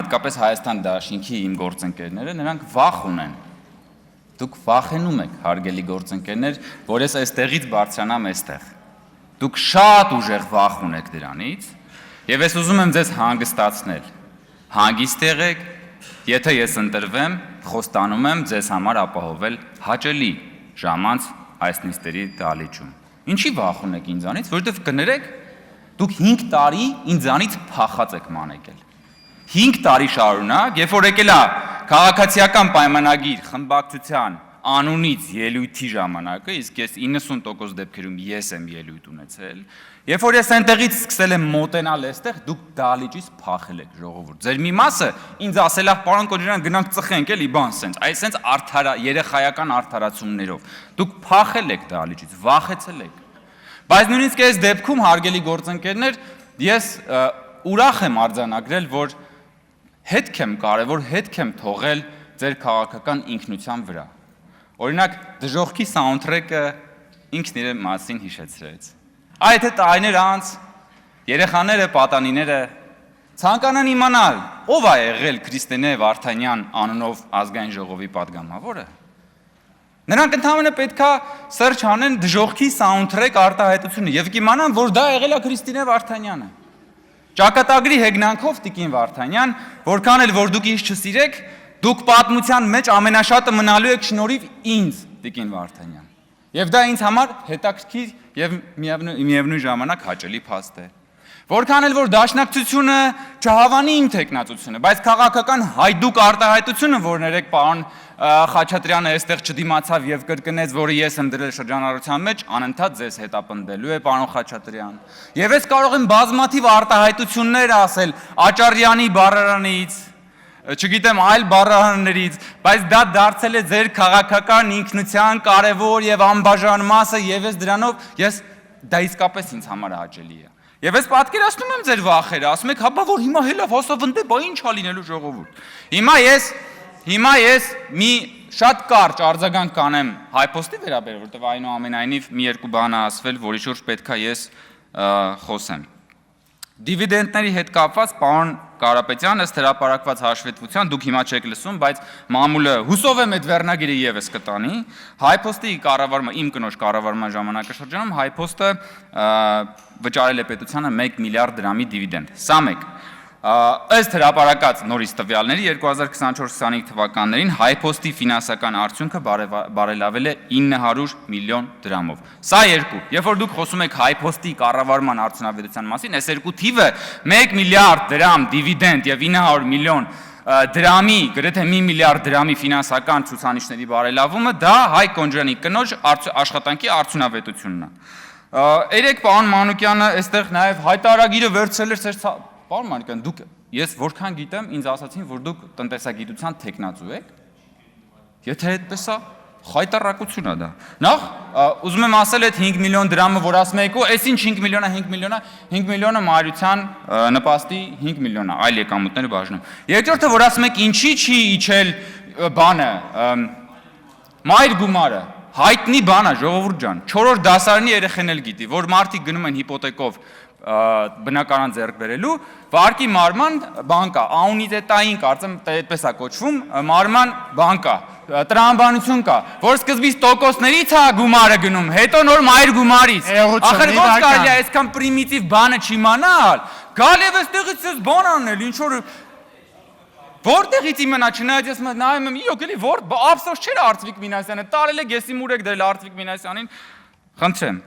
հատկապես Հայաստան դաշինքի իմ գործընկերները, նրանք վախ ունեն։ Դուք վախենում եք, հարգելի գործընկերներ, որ ես այստեղից բարձրանամ այստեղ։ Դուք շատ ուժեղ վախ ունեք դրանից, եւ ես ուզում եմ ձեզ հանգստացնել։ Հանգիստ եղեք, եթե ես ընտրվեմ, խոստանում եմ ձեզ համար ապահովել հաճելի ժամանց այս նիստերի դահլիճում։ Ինչի վախ ունեք ինձանից, որովհետեւ կներեք, դուք 5 տարի ինձանից փախած եք մանեկել։ 5 տարի շարունակ, երբ որ եկել է քաղաքացիական պայմանագիր խմբակցության անունից ելույթի ժամանակը, իսկ ես 90% դեպքերում ես եմ ելույթ ունեցել, երբ որ ես այնտեղից սկսել եմ մոտենալ այստեղ, դուք դահլիճից փախել եք, ժողովուրդ։ Ձեր մի մասը ինձ ասել է, պարոն Կոջարյան, գնանք ծխենք էլի, բան սենց, այս սենց երեխայական արդարացումներով։ Դուք փախել եք դահլիճից, վախեցել եք։ Բայց նույնիսկ այս դեպքում, հարգելի գործընկերներ, ես ուրախ եմ արձանագրել, որ կարևոր հետք եմ թողել ձեր քաղաքական ինքնության վրա։ Օրինակ, դժոխքի սաունդթրեքը ինքն իր մասին հիշեցրեց։ Այդ տարիներ անց երեխաները, պատանիները ցանկանան իմանալ, ով է եղել Քրիստինե Վարդանյան անունով ազգային ժողովի պատգամավորը։ Նրանք ընդհանրապես պետքա սերչ անեն դժոխքի սաունդթրեք արտահայտությունը եւ կիմանան, որ դա եղել է Քրիստինե Վարդանյանը։ Ճակատագրի հեգնանքով Տիկին Վարդանյան, որքան էլ որ դուք ինձ չսիրեք, դուք պատմության մեջ ամենաշատը մնալու եք շնորհիվ ինձ, Տիկին Վարդանյան։ Եվ դա ինձ համար հետաքրքիր եւ միևնույն ժամանակ հաճելի փաստ է։ Որքան էլ որ դաշնակցությունը չհավանի իմ տեխնացությունը, բայց քաղաքական հայդուկ արտահայտությունը, որ ներեք պարոն Խաչատրյանը այստեղ չդիմացավ եւ կրկնեց, որը ես եմ դրել շրջանառության մեջ, անընդհատ ձեզ հետապնդելու է պարոն Խաչատրյան։ Եվ ես կարող եմ բազմաթիվ արտահայտություններ ասել Աճարյանի բառարանից, չգիտեմ այլ բառարաններից, բայց դա դարձել է ձեր քաղաքական ինքնության կարևոր եւ անբաժան մասը եւ ես դա իսկապես ինձ համար հաճելի է։ Եվ ես պատկերացնում եմ ձեր վախերը, ասում եք, հապա որ հիմա հելա հոսավնդե, բա ինչ ա լինելու ժողովուրդ։ Հիմա ես մի շատ կարճ արձագանք կանեմ հայփոստի վերաբերյալ, որտեղ այնուամենայնիվ մի երկու բան է ասվել, որի շուրջ պետքա ես խոսեմ։ Դիվիդենդների հետ կապված պարոն Կարապետյան, ըստ հրապարակված հաշվետվության, դուք հիմա չեք լսում, բայց մամուլը հուսով եմ այդ վերնագիրը եւս կտանի, հայփոստի կառավարման, իմ կնոջ կառավարման ժամանակաշրջանում հայփոստը վճարել է պետությանը 1 միլիարդ դրամի դիվիդենդ։ Սա մեկ։ Ըստ հրապարակած նորից տվյալների 2024-25 թվականներին հայփոստի ֆինանսական արդյունքը բարելավել է 900 միլիոն դրամով։ Սա երկու։ Երբ որ դուք խոսում եք հայփոստի կառավարման արդյունավետության մասին, այս երկու թիվը 1 միլիարդ դրամ դիվիդենդ եւ 900 միլիոն դրամի, գրեթե 1 միլիարդ դրամի ֆինանսական ցուցանիշների բարելավումը, դա Հայկ Կոջարյանի կնոջ աշխատանքի արդյունավետությունն է։ Երեք պարոն Մանուկյանը այստեղ նաեւ հայտարարագիրը վերցրել էր Պարոն Մանուկյան, դուք ես որքան գիտեմ, ինձ ասացին, որ դուք տնտեսագիտության տեխնացու եք։ Եթե այդպես է, խայտարակություն է դա։ Նախ ուզում եմ ասել այդ 5 միլիոն դրամը, որ ասում եք, այս ինչ 5 միլիոնը մայրության նպաստի 5 միլիոն է, այլ եկամուտները բաժնում։ Երկրորդը, որ ասում եք, ինչի չի իջել բանը, մայր գումարը, հայտնի բան է, ժողովուրդ ջան, 4-րդ դասարանի երեխեն էլ գիտի, որ մարդիկ գնում են հիպոթեկով բնակարան ձեռք բերելու, վարկի մարման բանկա, անունիտետային, կարծեմ այդպես է կոչվում, մարման բանկա, տրամաբանություն կա, որ սկզբից տոկոսներից է գումարը գնում, հետո նոր մայր գումարից։ Ախր ոնց կարելի է այսքան պրիմիտիվ բանը չիմանալ, գալ եւ այստեղից ես բան անել, ինչ որ որտեղից իմանա, չնայած ես նայում եմ, իոք էլի որ ափսոս չէր Արծվիկ Մինասյանը, տարել եք եսի մուրեք դրել Արծվիկ Մինասյանին, խնդրեմ։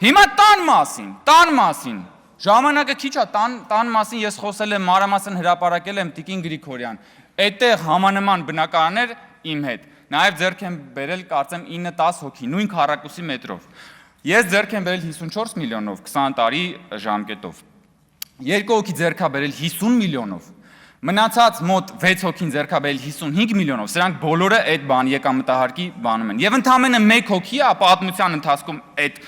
Հիմա տան մասին, ժամանակը քիչ է, տան մասին ես խոսել եմ, մանրամասն հրապարակել եմ Տիկին Գրիգորյան, այդտեղ համանման բնակարաններ իմ հետ, նաև ձեռք եմ բերել կարծեմ 9-10 հոգի, նույն քառակուսի մետրով, ես ձեռք եմ բերել 54 միլիոնով, 20 տարի ժամկետով, երկու հոգի ձեռք է բերել 50 միլիոնով, մնացած մոտ 6 հոգին ձեռք է բերել 55 միլիոնով, սրանք բոլորը այդ եկամտահարկի բանում են, եւ ընդամենը 1 հոգի է պատմության ընթացքում այդ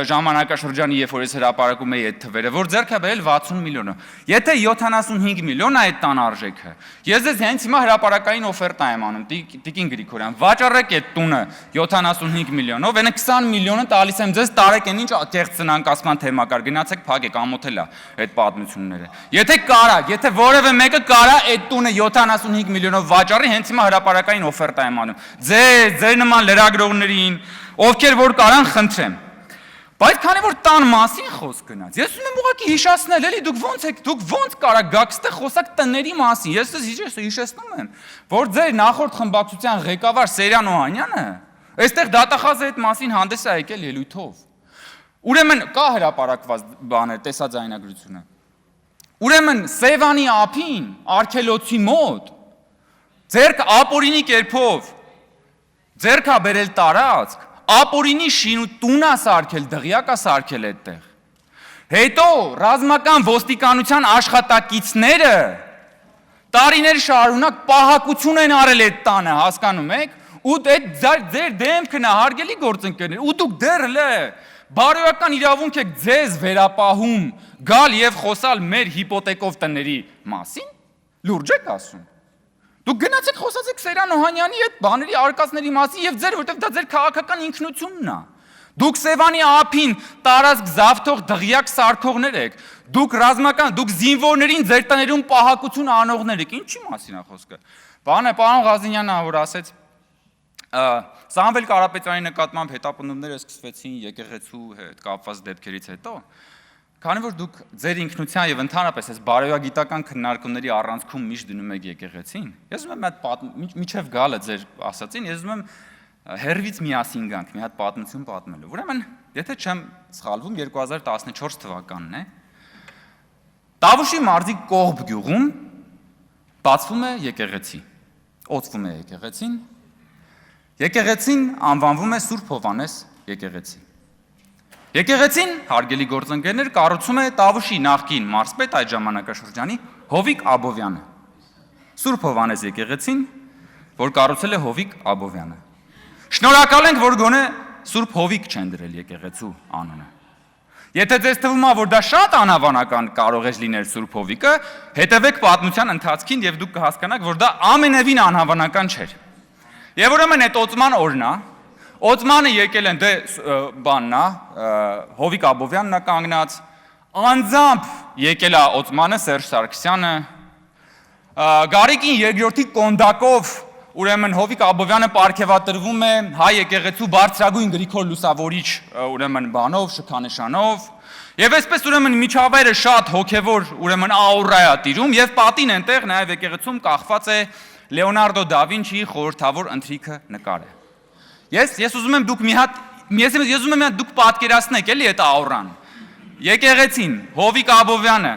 ժամանակաշրջանի, երբ որ ես հրապարակում էի այդ թվերը, որ ձեռք է բերել 60 միլիոնը։ Եթե 75 միլիոն է այդ տան արժեքը, ես ձեզ հենց հիմա հրապարակային օֆերտա եմ անում, Տիկին Գրիգորյան, վաճառեք այդ տունը 75 միլիոնով, այնը 20 միլիոնը տալիս եմ ձեզ, տարեք այն ինչ կեղծ ծնանկացման թեմա կար, գնացեք փակեք, ամոթել է այդ պատմությունները։ Եթե կարա, եթե որևէ մեկը կարա այդ տունը 75 միլիոնով վաճառի, հենց հիմա հրապարակային օֆերտա եմ անում։ Ձեր նման լրագրողներին, ովքեր որ կարան, խնդրեմ։ Բայց քանի որ տան մասին խոսք գնաց, ես ուզում եմ ուղղակի հիշեցնել, էլի դուք ոնց կարա գաք ստեղ խոսակ տների մասին։ Ես ձեզ հիշեցնում եմ, որ ձեր նախորդ խմբակցության ղեկավար Սերյան Օհանյանը այստեղ դատախազը այդ մասին հանդես է եկել ելույթով։ Ուրեմն կա հրապարակված բաներ, տեսաձայնագրությունը։ Ուրեմն Սևանի ափին, Արգելոցի մոտ, ձերք ապօրինի կերպով ձերք ա բերել տարածք, ապօրինի շին ու տուն ա սարքել, դղյակ ա սարքել այդտեղ։ Հետո ռազմական ոստիկանության աշխատակիցները տարիներ շարունակ պահակություն են արել այդ տանը, հասկանում եք, ու այդ ձեր դեմքն է, հարգելի գործընկերներ, ու դուք դեռ բարոյական իրավունք եք ձեզ վերապահում գալ եւ խոսալ մեր հիպոթեկով տների մասին, լուրջ եք ասում։ Դուք գնացեք խոսացեք Սերյան Օհանյանի այդ բաների արկածների մասին եւ որտեվ դա ձեր քաղաքական ինքնությունն է։ Դուք Սևանի ափին տարածք զավթող դղյակ սարքողներ եք։ Դուք դուք զինվորներին ձեր տներում պահակություն անողներ եք։ Ինչի մասին է խոսքը։ Պարոն Ղազինյանը որ ասեց Սամվել Կարապետյանի նկատմամբ հետապնդումները սկսվեցին եկեղեցու հետ կապված դեպքերից հետո, քանի որ դուք ձեր ինքնության եւ ընդհանրապես այս բարոյագիտական քննարկումների առանցքում միշտ դնում եք եկեղեցին, ես ուզում եմ այդ միջև գալը ձեր ասացին, ես ուզում եմ հերվից միասին գանք մի հատ պատմություն պատմելու։ Ուրեմն, եթե չեմ սխալվում, 2014 թվականն է, Տավուշի մարզի Կողբ գյուղում բացվում է եկեղեցի, օծվում է եկեղեցին, եկեղեցին անվանվում է Սուրբ Հովհաննես եկեղեցի։ Եկեղեցին, հարգելի գործընկերներ, կառուցում է Տավուշի նախկին մարզպետ այդ ժամանակաշրջանի Հովիկ Աբովյանը։ Սուրբ Հովհաննես եկեղեցին, որ կառուցել է Հովիկ Աբովյանը։ Շնորհակալ ենք, որ գոնե Սուրբ Հովիկ չեն դրել եկեղեցու անունը։ Եթե ձեզ թվում է, որ դա շատ անհավանական կարող է լինել Սուրբ Հովիկը, հետևեք պատմության ընթացքին եւ դուք կհասկանաք, որ դա ամենևին անհավանական չէր։ Եվ ուրեմն այդ օծման օրն է, օծմանը եկել են բաննա, Հովիկ Աբովյանն է կանգնած, անձամբ եկել է օծմանը Սերժ Սարգսյանը, Գարիկին երկրորդի կոնդակով, ուրեմն Հովիկ Աբովյանը պարգևատրվում է հայ եկեղեցու բարձրագույն Գրիգոր Լուսավորիչ ուրեմն բանով, շքանշանով, եւ այսպես ուրեմն միջավայրը շատ հոգեվոր ուրեմն աուրա է տիրում եւ պատին այնտեղ նաեւ եկեղեցում կախված է Լեոնարդո դա Վինչիի խորհրդավոր ընթրիքը նկարը։ Ես ուզում եմ դուք ես ուզում եմ դուք պատկերացնեք էլի այդ աուրան։ Եկեղեցին, Հովիկ Աբովյանը,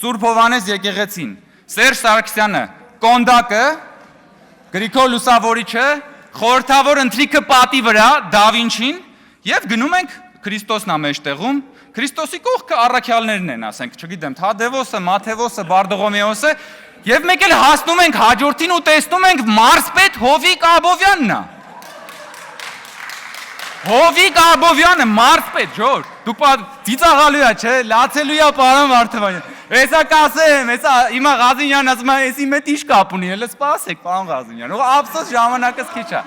Սուրբ Հովհաննես եկեղեցին, Սերժ Սարգսյանը, կոնդակը, Գրիգոր Լուսավորիչը, խորհրդավոր ընթրիքը պատի վրա դա Վինչին եւ գնում ենք Քրիստոսն է մեջտեղում, Քրիստոսի կողքը առաքյալներն են, ասենք, չգիտեմ, Թադևոսը, Մաթեվոսը, Բարդողոմեոսը եւ մեկ էլ հասնում ենք հաջորդին ու տեսնում ենք մարզպետ Հովիկ Աբովյանն է։ Հովիկ Աբովյանը մարզպետ, Ջոր, դուք ծիծաղալու է, չէ, լացելու է պարոն Վարդանյան։ Էսա կասեմ, էսա հիմա Ղազինյանն ասում է, էսի մեծ ինչ կապ ունի, հələ սպասեք, պարոն Ղազինյան, ու ափսոս ժամանակս քիչ է։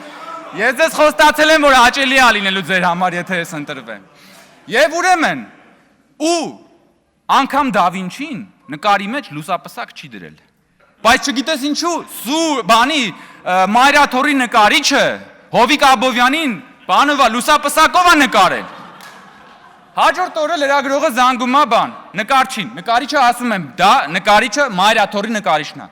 Ես ձեզ խոստացել եմ, որ հաճելի է լինելու ձեր համար, եթե ես ընտրվեմ։ Եվ ուրեմն, ու անգամ դա Վինչին նկարի մեջ լուսապսակ չի դրել։ Բայց չգիտես ինչու, Մայրաթորի նկարիչը Հովիկ Աբովյանին բանովա լուսապսակով է նկարել։ Հաջորդ օրը լրագրողը զանգում է նկարչին, նկարիչը ասում եմ, դա նկարիչը Մայրաթորի նկարիչն է։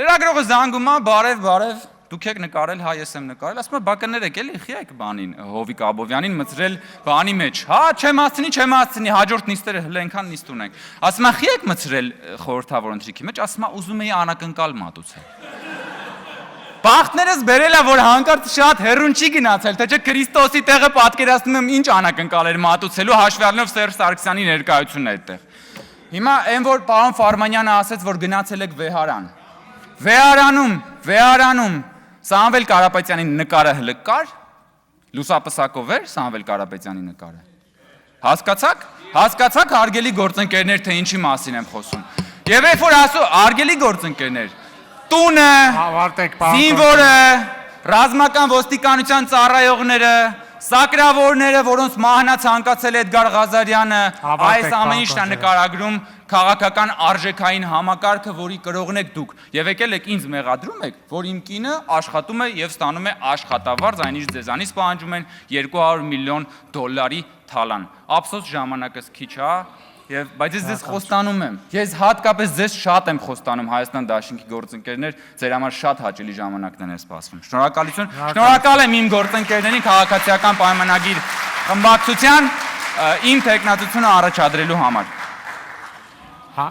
Լրագրողը զանգում է, բարև, դուք եք նկարել, հա ես եմ նկարել, ասում է բա կներեք էլի, խի եք բանին Հովիկ Աբովյանին մցրել բանի մեջ։ Հա, չեմ հասցնի, հաջորդ նիստերը հələ այնքան նիստ ունենք։ Ասում է խի եք մցրել խորհրդավոր ընթրիքի մեջ, ասում է ուզում էի անակնկալ մատուցել։ Բախտներս բերել է, որ հանկարծ շատ հեռուն չի գնացել, թե չէ Քրիստոսի տեղը պատկերացնում եմ ինչ անակնկալ էր մատուցելու հաշվի առնելով Սերժ Սարգսյանի ներկայությունն այդտեղ։ Հիմա այն որ պարոն Ֆարմանյանը ասեց, որ գնացել եք Վեհարան։ Վեհարանում Սամվել Կարապետյանի նկարը հələ կար, լուսապսակով էր Սամվել Կարապետյանի նկարը։ Հասկացաք։ Հասկացաք, հարգելի գործընկերներ, թե ինչի մասին եմ խոսում։ Եվ երբ որ ասում հարգելի գործընկերներ, տունը, զինվորը, ռազմական ոստիկանության ծառայողները, սակրավորները, որոնց մահնա ցանկացել է Էդգար Ղազարյանը, այս ամեն ինչն է նկարագրում քաղաքական արժեքային համակարգը, որի կրողն եք դուք։ Եվ եկել եք ինձ մեղադրում եք, որ իմ կինը աշխատում է եւ ստանում է աշխատավարձ, այնինչ ձեզանից պահանջում են $200 միլիոն թալան։ Ափսոս ժամանակս քիչ, հա։ Եվ բայց ես ձեզ խոստանում եմ, ես հատկապես ձեզ շատ եմ խոստանում Հայաստան Դաշինքի գործընկերներ, ձեր համար շատ հաճելի ժամանակներ է սպասվում։ Շնորհակալություն։ Շնորհակալ եմ իմ գործընկերներին քաղաքացիական պայմանագիր խմբակցության իմ տեխնատությունը առաջադրելու համար։ Հա